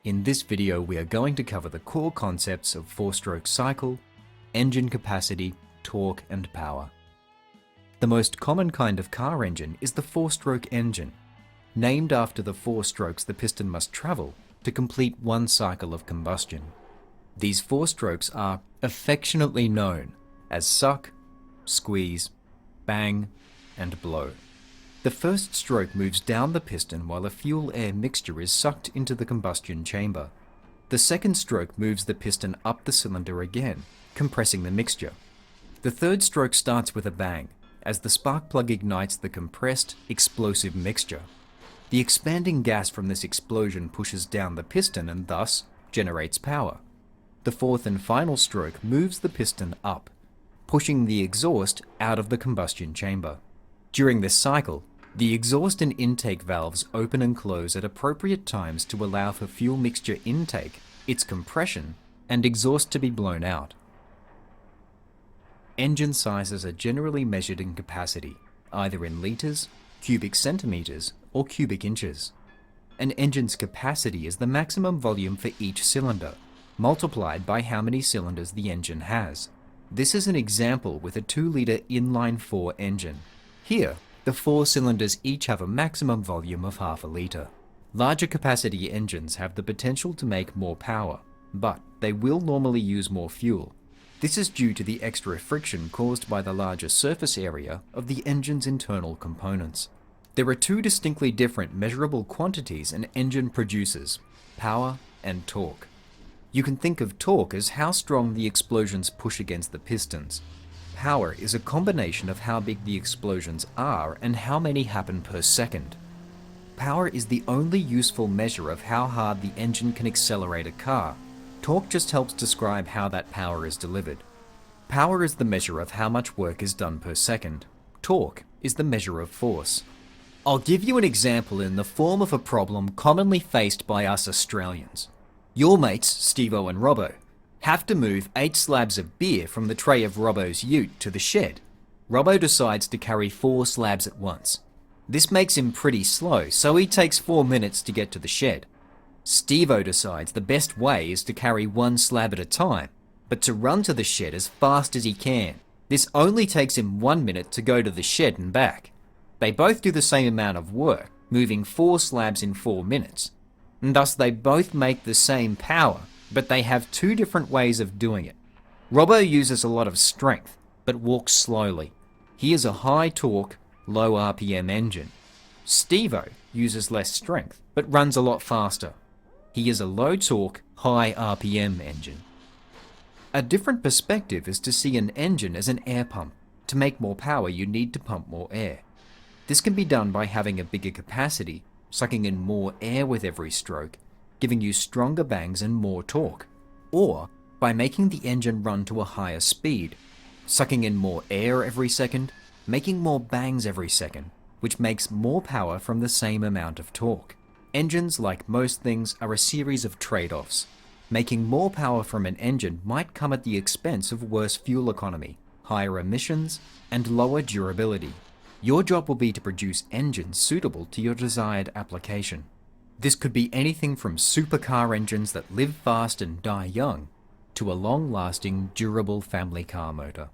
In this video, we are going to cover the core concepts of four-stroke cycle, engine capacity, torque, and power. The most common kind of car engine is the four-stroke engine, named after the four strokes the piston must travel to complete one cycle of combustion. These four strokes are affectionately known as suck, squeeze, bang, and blow. The first stroke moves down the piston while a fuel-air mixture is sucked into the combustion chamber. The second stroke moves the piston up the cylinder again, compressing the mixture. The third stroke starts with a bang, as the spark plug ignites the compressed, explosive mixture. The expanding gas from this explosion pushes down the piston and thus generates power. The fourth and final stroke moves the piston up, pushing the exhaust out of the combustion chamber. During this cycle, the exhaust and intake valves open and close at appropriate times to allow for fuel mixture intake, its compression, and exhaust to be blown out. Engine sizes are generally measured in capacity, either in litres, cubic centimetres, or cubic inches. An engine's capacity is the maximum volume for each cylinder, multiplied by how many cylinders the engine has. This is an example with a 2-litre inline-4 engine. Here, the four cylinders each have a maximum volume of half a litre. Larger capacity engines have the potential to make more power, but they will normally use more fuel. This is due to the extra friction caused by the larger surface area of the engine's internal components. There are two distinctly different measurable quantities an engine produces: power and torque. You can think of torque as how strong the explosions push against the pistons. Power is a combination of how big the explosions are and how many happen per second. Power is the only useful measure of how hard the engine can accelerate a car. Torque just helps describe how that power is delivered. Power is the measure of how much work is done per second. Torque is the measure of force. I'll give you an example in the form of a problem commonly faced by us Australians. Your mates, Steve-O and Robbo, have to move 8 slabs of beer from the tray of Robbo's ute to the shed. Robbo decides to carry 4 slabs at once. This makes him pretty slow, so he takes 4 minutes to get to the shed. Steve-O decides the best way is to carry 1 slab at a time, but to run to the shed as fast as he can. This only takes him 1 minute to go to the shed and back. They both do the same amount of work, moving 4 slabs in 4 minutes. And thus they both make the same power, but they have 2 different ways of doing it. Robbo uses a lot of strength, but walks slowly. He is a high torque, low RPM engine. Steve-O uses less strength, but runs a lot faster. He is a low torque, high RPM engine. A different perspective is to see an engine as an air pump. To make more power, you need to pump more air. This can be done by having a bigger capacity, sucking in more air with every stroke, giving you stronger bangs and more torque, or by making the engine run to a higher speed, sucking in more air every second, making more bangs every second, which makes more power from the same amount of torque. Engines, like most things, are a series of trade-offs. Making more power from an engine might come at the expense of worse fuel economy, higher emissions, and lower durability. Your job will be to produce engines suitable to your desired application. This could be anything from supercar engines that live fast and die young, to a long-lasting, durable family car motor.